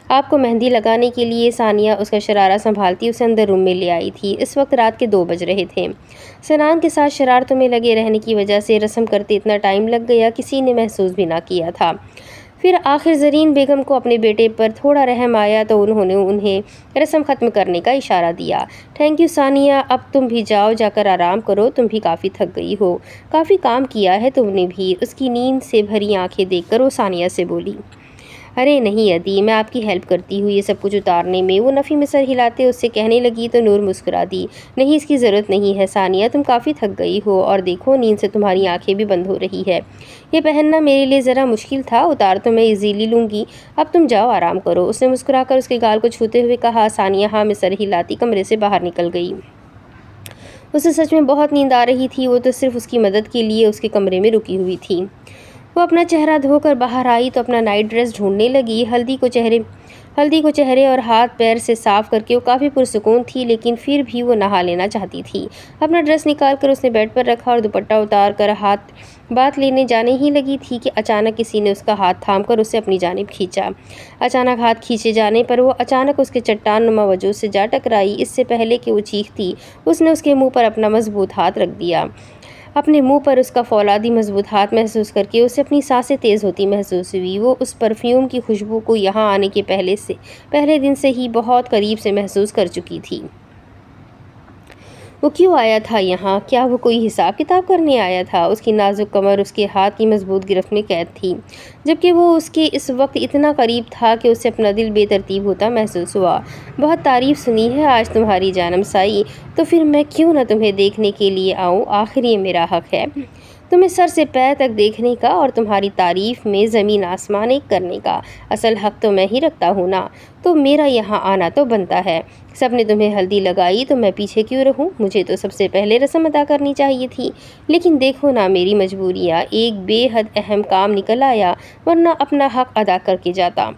آپ کو مہندی لگانے کے لیے۔ ثانیہ اس کا شرارہ سنبھالتی اسے اندر روم میں لے آئی تھی۔ اس وقت رات کے 2 بج رہے تھے۔ سنان کے ساتھ شرارتوں میں لگے رہنے کی وجہ سے رسم کرتے اتنا ٹائم لگ گیا، کسی نے محسوس بھی نہ کیا تھا۔ پھر آخر زرین بیگم کو اپنے بیٹے پر تھوڑا رحم آیا تو انہوں نے انہیں رسم ختم کرنے کا اشارہ دیا۔ تھینک یو ثانیہ، اب تم بھی جا کر آرام کرو، تم بھی کافی تھک گئی ہو، کافی کام کیا ہے تم نے بھی۔ اس کی نیند سے بھری آنکھیں دیکھ کر وہ ثانیہ سے بولی۔ ارے نہیں ادی، میں آپ کی ہیلپ کرتی ہوں یہ سب کچھ اتارنے میں، وہ نفی میں سر ہلاتے اس سے کہنے لگی تو نور مسکرا دی۔ نہیں، اس کی ضرورت نہیں ہے ثانیہ، تم کافی تھک گئی ہو، اور دیکھو نیند سے تمہاری آنکھیں بھی بند ہو رہی ہے۔ یہ پہننا میرے لیے ذرا مشکل تھا، اتار تو میں ایزیلی لوں گی، اب تم جاؤ آرام کرو، اس نے مسکرا کر اس کے گال کو چھوتے ہوئے کہا۔ ثانیہ ہاں میں سر ہلاتی کمرے سے باہر نکل گئی۔ اسے سچ میں بہت نیند آ رہی تھی، وہ تو صرف اس کی مدد کے لیے اس کے کمرے میں رکی ہوئی تھی۔ وہ اپنا چہرہ دھو کر باہر آئی تو اپنا نائٹ ڈریس ڈھونڈنے لگی۔ ہلدی کو چہرے اور ہاتھ پیر سے صاف کر کے وہ کافی پرسکون تھی، لیکن پھر بھی وہ نہا لینا چاہتی تھی۔ اپنا ڈریس نکال کر اس نے بیڈ پر رکھا اور دوپٹہ اتار کر بات لینے جانے ہی لگی تھی کہ اچانک کسی نے اس کا ہاتھ تھام کر اسے اپنی جانب کھینچا۔ اچانک ہاتھ کھینچے جانے پر وہ اچانک اس کے چٹان نما وجود سے جا ٹکرائی۔ اس سے پہلے کہ وہ چیختی، اس نے اس کے منہ پر اپنا مضبوط ہاتھ رکھ دیا۔ اپنے منہ پر اس کا فولادی مضبوط ہاتھ محسوس کر کے اسے اپنی سانسیں تیز ہوتی محسوس ہوئی۔ وہ اس پرفیوم کی خوشبو کو یہاں آنے کے پہلے دن سے ہی بہت قریب سے محسوس کر چکی تھی۔ وہ کیوں آیا تھا یہاں؟ کیا وہ کوئی حساب کتاب کرنے آیا تھا؟ اس کی نازک کمر اس کے ہاتھ کی مضبوط گرفت میں قید تھی، جبکہ وہ اس کے اس وقت اتنا قریب تھا کہ اسے اپنا دل بے ترتیب ہوتا محسوس ہوا۔ بہت تعریف سنی ہے آج تمہاری جانم سائی، تو پھر میں کیوں نہ تمہیں دیکھنے کے لیے آؤں؟ آخر یہ میرا حق ہے تمہیں سر سے پیر تک دیکھنے کا اور تمہاری تعریف میں زمین آسمان ایک کرنے کا۔ اصل حق تو میں ہی رکھتا ہوں نا، تو میرا یہاں آنا تو بنتا ہے۔ سب نے تمہیں ہلدی لگائی تو میں پیچھے کیوں رہوں؟ مجھے تو سب سے پہلے رسم ادا کرنی چاہیے تھی، لیکن دیکھو نا میری مجبوریاں، ایک بے حد اہم کام نکل آیا، ورنہ اپنا حق ادا کر کے جاتا۔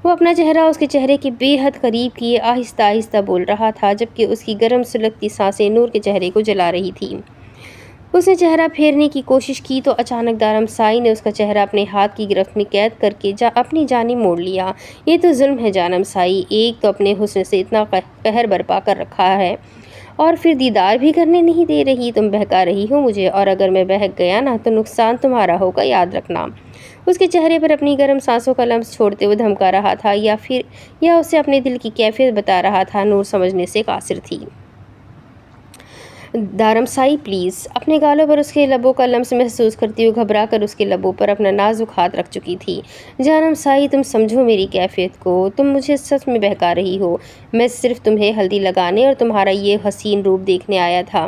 وہ اپنا چہرہ اس کے چہرے کے بے حد قریب کیے آہستہ آہستہ بول رہا تھا، جبکہ اس کی گرم سلگتی سانسیں نور کے چہرے کو جلا رہی تھیں۔ اس نے چہرہ پھیرنے کی کوشش کی تو اچانک دارم سائی نے اس کا چہرہ اپنے ہاتھ کی گرفت میں قید کر کے اپنی جانب موڑ لیا۔ یہ تو ظلم ہے جانم سائی، ایک تو اپنے حسن سے اتنا قہر برپا کر رکھا ہے اور پھر دیدار بھی کرنے نہیں دے رہی۔ تم بہکا رہی ہو مجھے، اور اگر میں بہک گیا نا تو نقصان تمہارا ہوگا، یاد رکھنا۔ اس کے چہرے پر اپنی گرم سانسوں کا لمس چھوڑتے ہوئے دھمکا رہا تھا، یا اسے اپنے دل کی کیفیت بتا رہا تھا۔ نور سمجھنے سے قاصر تھی۔ دارم سائی پلیز، اپنے گالوں پر اس کے لبوں کا لمس محسوس کرتی ہوئے گھبرا کر اس کے لبوں پر اپنا نازک ہاتھ رکھ چکی تھی۔ جانم سائی تم سمجھو میری کیفیت کو، تم مجھے سچ میں بہکا رہی ہو، میں صرف تمہیں ہلدی لگانے اور تمہارا یہ حسین روپ دیکھنے آیا تھا۔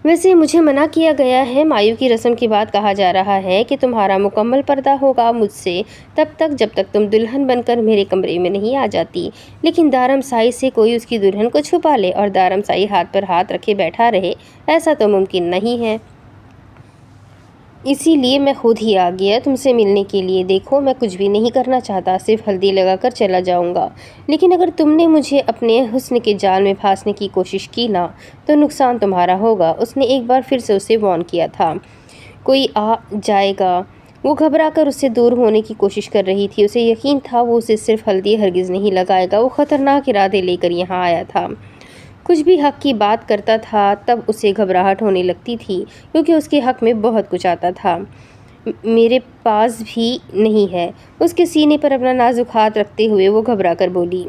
ویسے مجھے منع کیا گیا ہے، مایو کی رسم کے بعد کہا جا رہا ہے کہ تمہارا مکمل پردہ ہوگا مجھ سے تب تک جب تک تم دلہن بن کر میرے کمرے میں نہیں آ جاتی، لیکن دارم سائی سے کوئی اس کی دلہن کو چھپا لے اور دارم سائی ہاتھ پر ہاتھ رکھے بیٹھا رہے، ایسا تو ممکن نہیں ہے۔ اسی لیے میں خود ہی آ گیا تم سے ملنے کے لیے۔ دیکھو میں کچھ بھی نہیں کرنا چاہتا، صرف ہلدی لگا کر چلا جاؤں گا، لیکن اگر تم نے مجھے اپنے حسن کے جال میں پھانسنے کی کوشش کی نا تو نقصان تمہارا ہوگا۔ اس نے ایک بار پھر سے اسے وارن کیا تھا۔ کوئی آ جائے گا۔ وہ گھبرا کر اس سے دور ہونے کی کوشش کر رہی تھی۔ اسے یقین تھا وہ اسے صرف ہلدی ہرگز نہیں لگائے گا۔ وہ خطرناک ارادے لے کر یہاں آیا تھا۔ کچھ بھی حق کی بات کرتا تھا تب اسے گھبراہٹ ہونے لگتی تھی، کیونکہ اس کے حق میں بہت کچھ آتا تھا۔ میرے پاس بھی نہیں ہے۔ اس کے سینے پر اپنا نازک ہاتھ رکھتے ہوئے وہ گھبرا کر بولی۔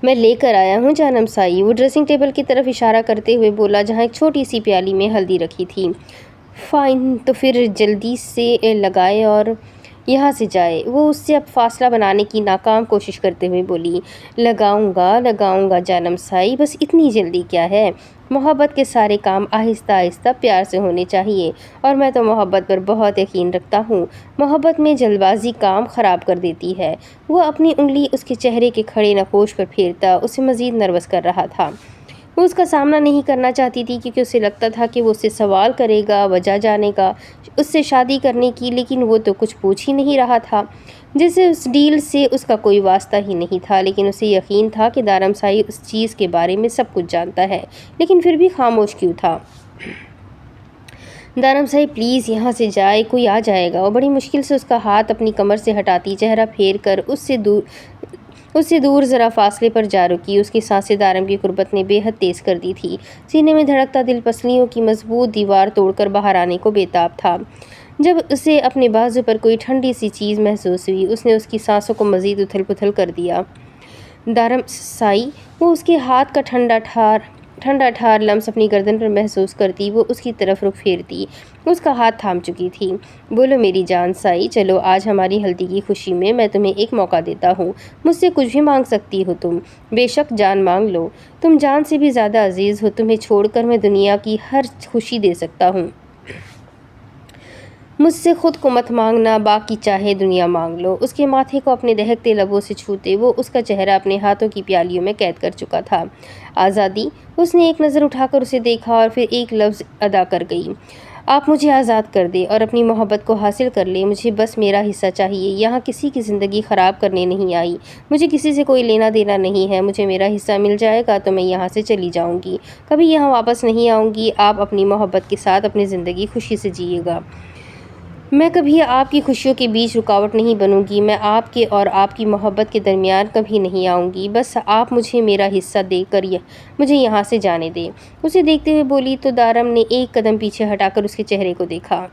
میں لے کر آیا ہوں جانم سائی۔ وہ ڈریسنگ ٹیبل کی طرف اشارہ کرتے ہوئے بولا جہاں ایک چھوٹی سی پیالی میں ہلدی رکھی تھی۔ فائن، تو پھر جلدی سے لگائے اور یہاں سے جائے۔ وہ اس سے اب فاصلہ بنانے کی ناکام کوشش کرتے ہوئے بولی۔ لگاؤں گا جانم سائی، بس اتنی جلدی کیا ہے؟ محبت کے سارے کام آہستہ آہستہ پیار سے ہونے چاہیے، اور میں تو محبت پر بہت یقین رکھتا ہوں۔ محبت میں جلد بازی کام خراب کر دیتی ہے۔ وہ اپنی انگلی اس کے چہرے کے کھڑے نقوش پر پھیرتا اسے مزید نروس کر رہا تھا۔ وہ اس کا سامنا نہیں کرنا چاہتی تھی کیونکہ اسے لگتا تھا کہ وہ اس سے سوال کرے گا وجہ جانے کا اس سے شادی کرنے کی، لیکن وہ تو کچھ پوچھ ہی نہیں رہا تھا، جیسے اس ڈیل سے اس کا کوئی واسطہ ہی نہیں تھا۔ لیکن اسے یقین تھا کہ دارم سائی اس چیز کے بارے میں سب کچھ جانتا ہے، لیکن پھر بھی خاموش کیوں تھا؟ دارم سائی پلیز یہاں سے جائے، کوئی آ جائے گا۔ وہ بڑی مشکل سے اس کا ہاتھ اپنی کمر سے ہٹاتی چہرہ پھیر کر اس سے دور ذرا فاصلے پر جا رکی۔ اس کی سانسیں دارم کی قربت نے بے حد تیز کر دی تھی۔ سینے میں دھڑکتا دل پسلیوں کی مضبوط دیوار توڑ کر باہر آنے کو بے تاب تھا۔ جب اسے اپنے بازو پر کوئی ٹھنڈی سی چیز محسوس ہوئی، اس نے اس کی سانسوں کو مزید اتھل پتھل کر دیا۔ دارم سائی، وہ اس کے ہاتھ کا ٹھنڈا ٹھار لمس اپنی گردن پر محسوس کرتی وہ اس کی طرف رخ پھیرتی۔ اس کا ہاتھ تھام چکی تھی۔ بولو میری جان سائی، چلو آج ہماری ہلدی کی خوشی میں تمہیں ایک موقع دیتا ہوں۔ مجھ سے کچھ بھی مانگ سکتی ہو تم، بے شک جان مانگ لو۔ تم جان سے بھی زیادہ عزیز ہو، تمہیں چھوڑ کر میں دنیا کی ہر خوشی دے سکتا ہوں۔ مجھ سے خود کو مت مانگنا، باقی چاہے دنیا مانگ لو۔ اس کے ماتھے کو اپنے دہکتے لبوں سے چھوتے وہ اس کا چہرہ اپنے ہاتھوں کی پیالیوں میں قید کر چکا تھا۔ آزادی؟ اس نے ایک نظر اٹھا کر اسے دیکھا اور پھر ایک لفظ ادا کر گئی۔ آپ مجھے آزاد کر دے اور اپنی محبت کو حاصل کر لے۔ مجھے بس میرا حصہ چاہیے۔ یہاں کسی کی زندگی خراب کرنے نہیں آئی۔ مجھے کسی سے کوئی لینا دینا نہیں ہے۔ مجھے میرا حصہ مل جائے گا تو میں یہاں سے چلی جاؤں گی، کبھی یہاں واپس نہیں آؤں گی۔ آپ اپنی محبت کے ساتھ اپنی زندگی خوشی سے جیے گا۔ میں کبھی آپ کی خوشیوں کے بیچ رکاوٹ نہیں بنوں گی۔ میں آپ کے اور آپ کی محبت کے درمیان کبھی نہیں آؤں گی۔ بس آپ مجھے میرا حصہ دے کر مجھے یہاں سے جانے دیں۔ اسے دیکھتے ہوئے بولی تو دارم نے ایک قدم پیچھے ہٹا کر اس کے چہرے کو دیکھا۔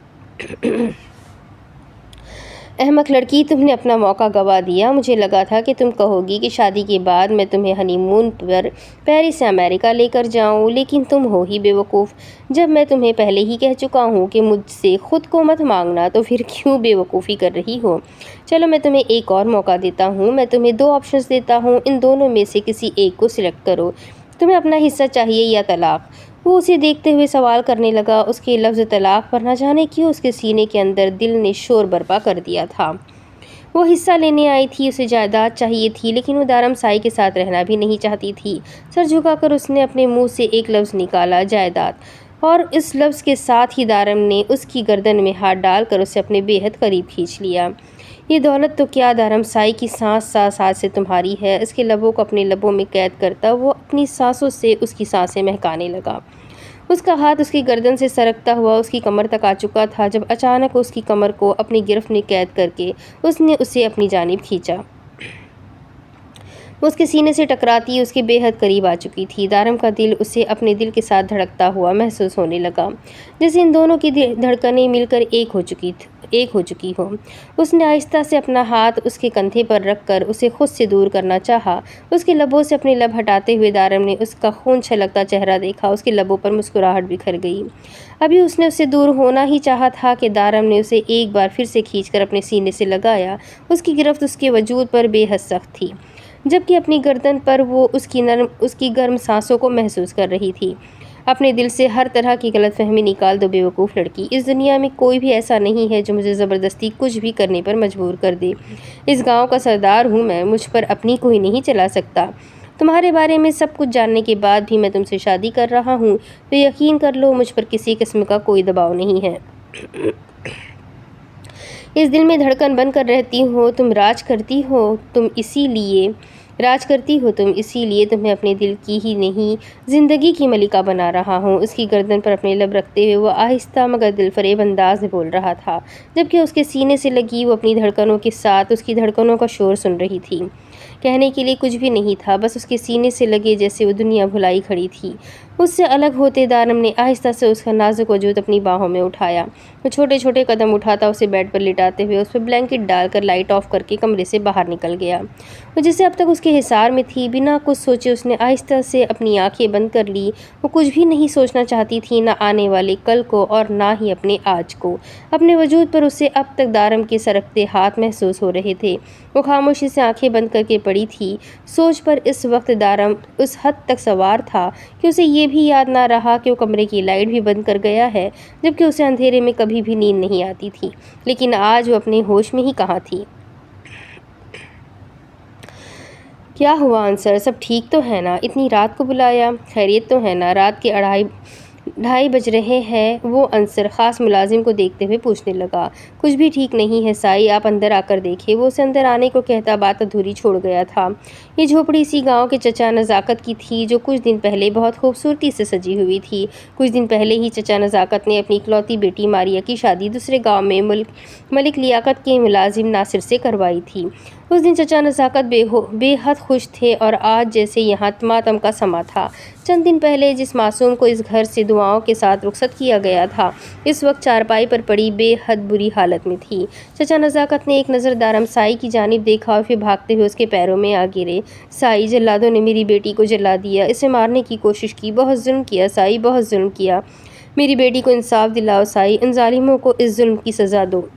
احمق لڑکی، تم نے اپنا موقع گنوا دیا۔ مجھے لگا تھا کہ تم کہو گی کہ شادی کے بعد میں تمہیں ہنی مون پر پیرس سے امریکہ لے کر جاؤں، لیکن تم ہو ہی بے وقوف۔ جب میں تمہیں پہلے ہی کہہ چکا ہوں کہ مجھ سے خود کو مت مانگنا تو پھر کیوں بے وقوفی کر رہی ہو؟ چلو میں تمہیں ایک اور موقع دیتا ہوں۔ میں تمہیں 2 آپشنز دیتا ہوں، ان دونوں میں سے کسی ایک کو سلیکٹ کرو۔ تمہیں اپنا حصہ چاہیے یا طلاق؟ وہ اسے دیکھتے ہوئے سوال کرنے لگا۔ اس کے لفظ طلاق پر نہ جانے کیوں اس کے سینے کے اندر دل نے شور برپا کر دیا تھا۔ وہ حصہ لینے آئی تھی، اسے جائیداد چاہیے تھی، لیکن وہ دارم سائی کے ساتھ رہنا بھی نہیں چاہتی تھی۔ سر جھکا کر اس نے اپنے منہ سے ایک لفظ نکالا، جائیداد، اور اس لفظ کے ساتھ ہی دارم نے اس کی گردن میں ہاتھ ڈال کر اسے اپنے بے حد قریب کھینچ لیا۔ یہ دولت تو کیا دارم سائی کی سانس ساتھ سے تمہاری ہے۔ اس کے لبوں کو اپنے لبوں میں قید کرتا وہ اپنی سانسوں سے اس کی سانسیں مہکانے لگا۔ اس کا ہاتھ اس کی گردن سے سرکتا ہوا اس کی کمر تک آ چکا تھا جب اچانک اس کی کمر کو اپنی گرفت میں قید کر کے اس نے اسے اپنی جانب کھینچا۔ وہ اس کے سینے سے ٹکراتی اس کے بے حد قریب آ چکی تھی۔ دارم کا دل اسے اپنے دل کے ساتھ دھڑکتا ہوا محسوس ہونے لگا، جیسے ان دونوں کی دھڑکنیں مل کر ایک ہو چکی ہو۔ اس نے آہستہ سے اپنا ہاتھ اس کے کندھے پر رکھ کر اسے خود سے دور کرنا چاہا۔ اس کے لبوں سے اپنے لب ہٹاتے ہوئے دارم نے اس کا خون چھلکتا چہرہ دیکھا۔ اس کے لبوں پر مسکراہٹ بکھر گئی۔ ابھی اس نے اس سے دور ہونا ہی چاہا تھا کہ دارم نے اسے ایک بار پھر سے کھینچ کر اپنے سینے سے لگایا۔ اس کی گرفت اس کے وجود پر بے حد سخت تھی، جبکہ اپنی گردن پر وہ اس کی گرم سانسوں کو محسوس کر رہی تھی۔ اپنے دل سے ہر طرح کی غلط فہمی نکال دو بیوقوف لڑکی۔ اس دنیا میں کوئی بھی ایسا نہیں ہے جو مجھے زبردستی کچھ بھی کرنے پر مجبور کر دے۔ اس گاؤں کا سردار ہوں میں، مجھ پر اپنی کوئی نہیں چلا سکتا۔ تمہارے بارے میں سب کچھ جاننے کے بعد بھی میں تم سے شادی کر رہا ہوں تو یقین کر لو مجھ پر کسی قسم کا کوئی دباؤ نہیں ہے۔ اس دل میں دھڑکن بن کر رہتی ہو، تم راج کرتی ہو تم اسی لیے تمہیں اپنے دل کی ہی نہیں زندگی کی ملکہ بنا رہا ہوں۔ اس کی گردن پر اپنے لب رکھتے ہوئے وہ آہستہ مگر دل فریب انداز میں بول رہا تھا، جبکہ اس کے سینے سے لگی وہ اپنی دھڑکنوں کے ساتھ اس کی دھڑکنوں کا شور سن رہی تھی۔ کہنے کے لیے کچھ بھی نہیں تھا، بس اس کے سینے سے لگے جیسے وہ دنیا بھلائی کھڑی تھی۔ اس سے الگ ہوتے دارم نے آہستہ سے اس کا نازک وجود اپنی باہوں میں اٹھایا۔ وہ چھوٹے چھوٹے قدم اٹھاتا اسے بیڈ پر لٹاتے ہوئے اس پر بلینکٹ ڈال کر لائٹ آف کر کے کمرے سے باہر نکل گیا۔ وہ جسے اب تک اس کے حصار میں تھی، بنا کچھ سوچے اس نے آہستہ سے اپنی آنکھیں بند کر لی۔ وہ کچھ بھی نہیں سوچنا چاہتی تھی، نہ آنے والے کل کو اور نہ ہی اپنے آج کو۔ اپنے وجود پر اسے اب تک دارم کے سرکتے ہاتھ محسوس ہو رہے تھے۔ وہ خاموشی سے آنکھیں بند کر کے پڑی تھی۔ سوچ پر اس وقت دارم اس حد تک سوار تھا کہ اسے یہ بھی یاد نہ رہا کہ وہ کمرے کی لائٹ بھی بند کر گیا ہے، جبکہ اسے اندھیرے میں کبھی بھی نیند نہیں آتی تھی۔ لیکن آج وہ اپنے ہوش میں ہی کہاں تھی؟ کیا ہوا انصر؟ سب ٹھیک تو ہے نا؟ اتنی رات کو بلایا؟ خیریت تو ہے نا؟ رات کے 2:30 بج رہے ہیں۔ وہ انصر خاص ملازم کو دیکھتے ہوئے پوچھنے لگا۔ کچھ بھی ٹھیک نہیں ہے سائی، آپ اندر آ کر دیکھیں۔ وہ اسے اندر آنے کو کہتا بات ادھوری چھوڑ گیا تھا۔ یہ جھوپڑی اسی گاؤں کے چچا نزاکت کی تھی جو کچھ دن پہلے بہت خوبصورتی سے سجی ہوئی تھی۔ کچھ دن پہلے ہی چچا نزاکت نے اپنی اکلوتی بیٹی ماریہ کی شادی دوسرے گاؤں میں ملک لیاقت کے ملازم ناصر سے کروائی تھی۔ اس دن چچا نزاکت بے حد خوش تھے اور آج جیسے یہاں ماتم کا سما تھا۔ چند دن پہلے جس معصوم کو اس گھر سے دعاؤں کے ساتھ رخصت کیا گیا تھا، اس وقت چارپائی پر پڑی بے حد بری حالت میں تھی۔ چچا نزاکت نے ایک نظر دارم سائی کی جانب دیکھا اور پھر بھاگتے ہوئے اس کے پیروں میں آ گرے۔ سائی، جلادوں نے میری بیٹی کو جلا دیا، اسے مارنے کی کوشش کی، بہت ظلم کیا سائی، بہت ظلم کیا۔ میری بیٹی کو انصاف دلاؤ سائی، ان ظالموں کو اس ظلم کی سزا دو۔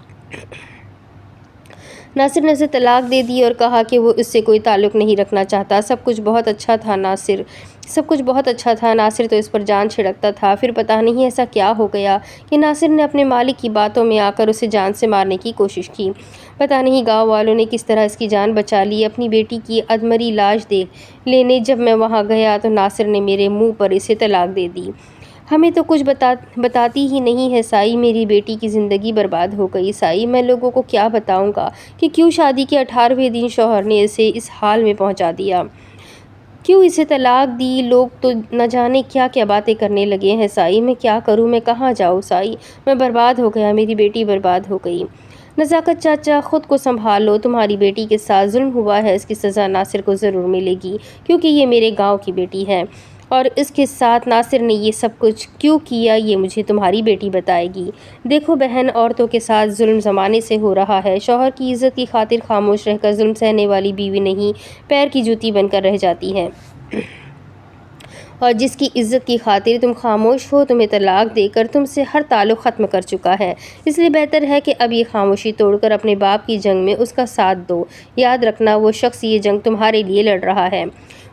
ناصر نے اسے طلاق دے دی اور کہا کہ وہ اس سے کوئی تعلق نہیں رکھنا چاہتا۔ سب کچھ بہت اچھا تھا ناصر تو اس پر جان چھڑکتا تھا۔ پھر پتہ نہیں ایسا کیا ہو گیا کہ ناصر نے اپنے مالک کی باتوں میں آ کر اسے جان سے مارنے کی کوشش کی۔ پتہ نہیں گاؤں والوں نے کس طرح اس کی جان بچا لی۔ اپنی بیٹی کی ادمری لاش لینے جب میں وہاں گیا تو ناصر نے میرے منہ پر اسے طلاق دے دی۔ ہمیں تو کچھ بتاتی ہی نہیں ہے سائی، میری بیٹی کی زندگی برباد ہو گئی سائی۔ میں لوگوں کو کیا بتاؤں گا کہ کیوں شادی کے 18ویں دن شوہر نے اسے اس حال میں پہنچا دیا، کیوں اسے طلاق دی۔ لوگ تو نہ جانے کیا کیا باتیں کرنے لگے ہیں سائی۔ میں کیا کروں، میں کہاں جاؤں سائی؟ میں برباد ہو گیا، میری بیٹی برباد ہو گئی۔ نزاکت چاچا، خود کو سنبھالو، تمہاری بیٹی کے ساتھ ظلم ہوا ہے، اس کی سزا ناصر کو ضرور ملے گی کیونکہ یہ میرے گاؤں کی بیٹی ہے، اور اس کے ساتھ ناصر نے یہ سب کچھ کیوں کیا یہ مجھے تمہاری بیٹی بتائے گی۔ دیکھو بہن، عورتوں کے ساتھ ظلم زمانے سے ہو رہا ہے۔ شوہر کی عزت کی خاطر خاموش رہ کر ظلم سہنے والی بیوی نہیں، پیر کی جوتی بن کر رہ جاتی ہے۔ اور جس کی عزت کی خاطر تم خاموش ہو، تمہیں طلاق دے کر تم سے ہر تعلق ختم کر چکا ہے، اس لیے بہتر ہے کہ اب یہ خاموشی توڑ کر اپنے باپ کی جنگ میں اس کا ساتھ دو۔ یاد رکھنا، وہ شخص یہ جنگ تمہارے لیے لڑ رہا ہے،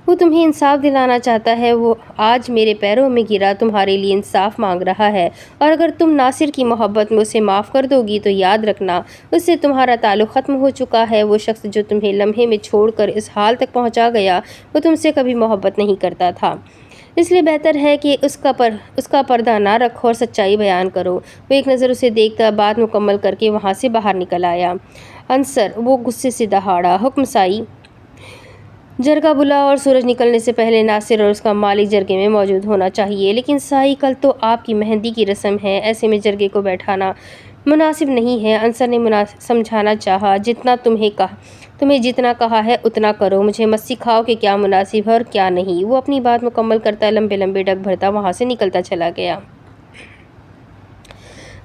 وہ تمہیں انصاف دلانا چاہتا ہے۔ وہ آج میرے پیروں میں گرا تمہارے لیے انصاف مانگ رہا ہے، اور اگر تم ناصر کی محبت میں اسے معاف کر دو گی تو یاد رکھنا اس سے تمہارا تعلق ختم ہو چکا ہے۔ وہ شخص جو تمہیں لمحے میں چھوڑ کر اس حال تک پہنچا گیا، وہ تم سے کبھی محبت نہیں کرتا تھا، اس لیے بہتر ہے کہ اس کا پردہ نہ رکھو اور سچائی بیان کرو۔ وہ ایک نظر اسے دیکھتا بات مکمل کر کے وہاں سے باہر نکل آیا۔ انصر، وہ غصے سے دہاڑا، حکم سائی۔ جرگہ بلا اور سورج نکلنے سے پہلے ناصر اور اس کا مالک جرگے میں موجود ہونا چاہیے۔ لیکن سائی، کل تو آپ کی مہندی کی رسم ہے، ایسے میں جرگے کو بیٹھانا مناسب نہیں ہے۔ انصر نے سمجھانا چاہا، تمہیں جتنا کہا ہے اتنا کرو، مجھے مت سکھاؤ کہ کیا مناسب ہے اور کیا نہیں۔ وہ اپنی بات مکمل کرتا لمبے لمبے ڈگ بھرتا وہاں سے نکلتا چلا گیا۔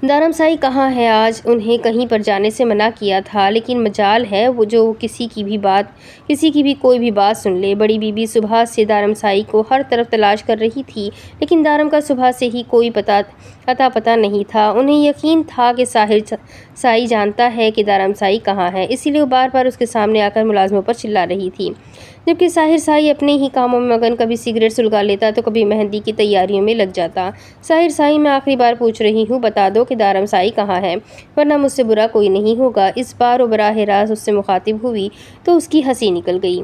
دارم سائی کہاں ہے؟ آج انہیں کہیں پر جانے سے منع کیا تھا، لیکن مجال ہے جو کسی کی بھی کوئی بھی بات سن لے۔ بڑی بی بی صبح سے دارم سائی کو ہر طرف تلاش کر رہی تھی، لیکن دارم کا صبح سے ہی کوئی اتا پتہ نہیں تھا۔ انہیں یقین تھا کہ سائی جانتا ہے کہ دارم سائی کہاں ہے، اسی لیے وہ بار بار اس کے سامنے آ کر ملازموں پر چلا رہی تھی۔ جبکہ ساحر سائی اپنے ہی کاموں میں مگن، کبھی سگریٹ سلگا لیتا تو کبھی مہندی کی تیاریوں میں لگ جاتا۔ ساحر سائی، میں آخری بار پوچھ رہی ہوں، بتا دو کہ دارم سائی کہاں ہے، ورنہ مجھ سے برا کوئی نہیں ہوگا۔ اس بار وہ براہ راست اس سے مخاطب ہوئی تو اس کی ہنسی نکل گئی۔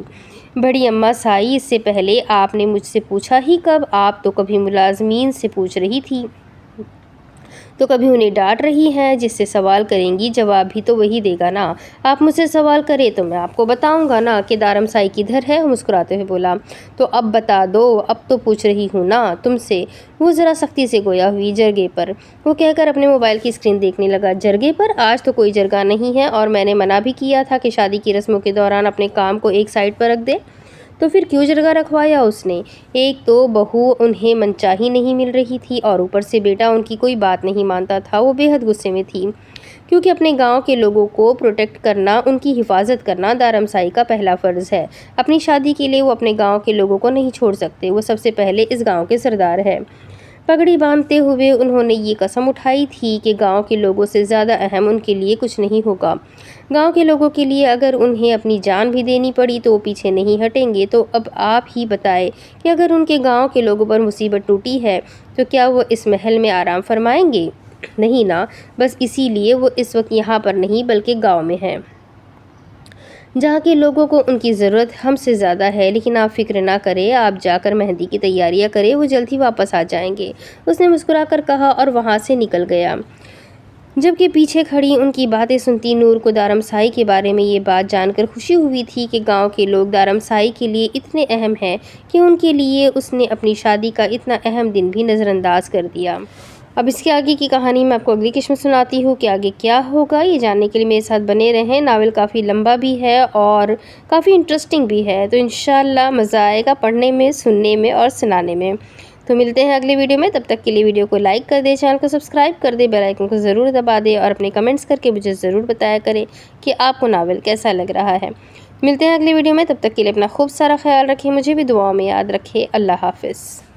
بڑی اماں سائی، اس سے پہلے آپ نے مجھ سے پوچھا ہی کب؟ آپ تو کبھی ملازمین سے پوچھ رہی تھی تو کبھی انہیں ڈانٹ رہی ہیں۔ جس سے سوال کریں گی جواب بھی تو وہی دے گا نا۔ آپ مجھ سے سوال کرے تو میں آپ کو بتاؤں گا نا کہ دارم سائی کدھر ہے۔ وہ مسکراتے ہوئے بولا۔ تو اب بتا دو، اب تو پوچھ رہی ہوں نا تم سے۔ وہ ذرا سختی سے گویا ہوئی۔ جرگے پر، وہ کہہ کر اپنے موبائل کی اسکرین دیکھنے لگا۔ جرگے پر؟ آج تو کوئی جرگہ نہیں ہے، اور میں نے منع بھی کیا تھا کہ شادی کی رسموں کے دوران اپنے کام کو ایک سائڈ پر رکھ دے۔ تو پھر کیوں جرگہ رکھوایا اس نے؟ ایک تو بہو انہیں منچاہی نہیں مل رہی تھی، اور اوپر سے بیٹا ان کی کوئی بات نہیں مانتا تھا۔ وہ بے حد غصے میں تھی، کیونکہ اپنے گاؤں کے لوگوں کو پروٹیکٹ کرنا، ان کی حفاظت کرنا دارم سائی کا پہلا فرض ہے۔ اپنی شادی کے لیے وہ اپنے گاؤں کے لوگوں کو نہیں چھوڑ سکتے۔ وہ سب سے پہلے اس گاؤں کے سردار ہے۔ پگڑی باندھتے ہوئے انہوں نے یہ قسم اٹھائی تھی کہ گاؤں کے لوگوں سے زیادہ اہم ان کے لیے کچھ نہیں ہوگا۔ گاؤں کے لوگوں کے لیے اگر انہیں اپنی جان بھی دینی پڑی تو وہ پیچھے نہیں ہٹیں گے۔ تو اب آپ ہی بتائیں کہ اگر ان کے گاؤں کے لوگوں پر مصیبت ٹوٹی ہے تو کیا وہ اس محل میں آرام فرمائیں گے؟ نہیں نا۔ بس اسی لیے وہ اس وقت یہاں پر نہیں بلکہ گاؤں میں ہیں، جہاں کے لوگوں کو ان کی ضرورت ہم سے زیادہ ہے۔ لیکن آپ فکر نہ کریں، آپ جا کر مہندی کی تیاریاں کریں، وہ جلد ہی واپس آ جائیں گے، اس نے مسکرا کر کہا اور وہاں سے نکل گیا۔ جبکہ پیچھے کھڑی ان کی باتیں سنتی نور کو دارم سائی کے بارے میں یہ بات جان کر خوشی ہوئی تھی کہ گاؤں کے لوگ دارم سائی کے لیے اتنے اہم ہیں کہ ان کے لیے اس نے اپنی شادی کا اتنا اہم دن بھی نظر انداز کر دیا۔ اب اس کے آگے کی کہانی میں آپ کو اگلی قسم سناتی ہوں کہ آگے کیا ہوگا۔ یہ جاننے کے لیے میرے ساتھ بنے رہیں۔ ناول کافی لمبا بھی ہے اور کافی انٹرسٹنگ بھی ہے، تو انشاءاللہ مزہ آئے گا پڑھنے میں، سننے میں اور سنانے میں۔ تو ملتے ہیں اگلے ویڈیو میں، تب تک کے لیے ویڈیو کو لائک کر دیں، چینل کو سبسکرائب کر دیں، بیل آئیکن کو ضرور دبا دیں اور اپنے کمنٹس کر کے مجھے ضرور بتایا کریں کہ آپ کو ناول کیسا لگ رہا ہے۔ ملتے ہیں اگلے ویڈیو میں، تب تک کے لیے اپنا خوب سارا خیال رکھیں، مجھے بھی دعاؤں میں یاد رکھیں۔ اللہ حافظ۔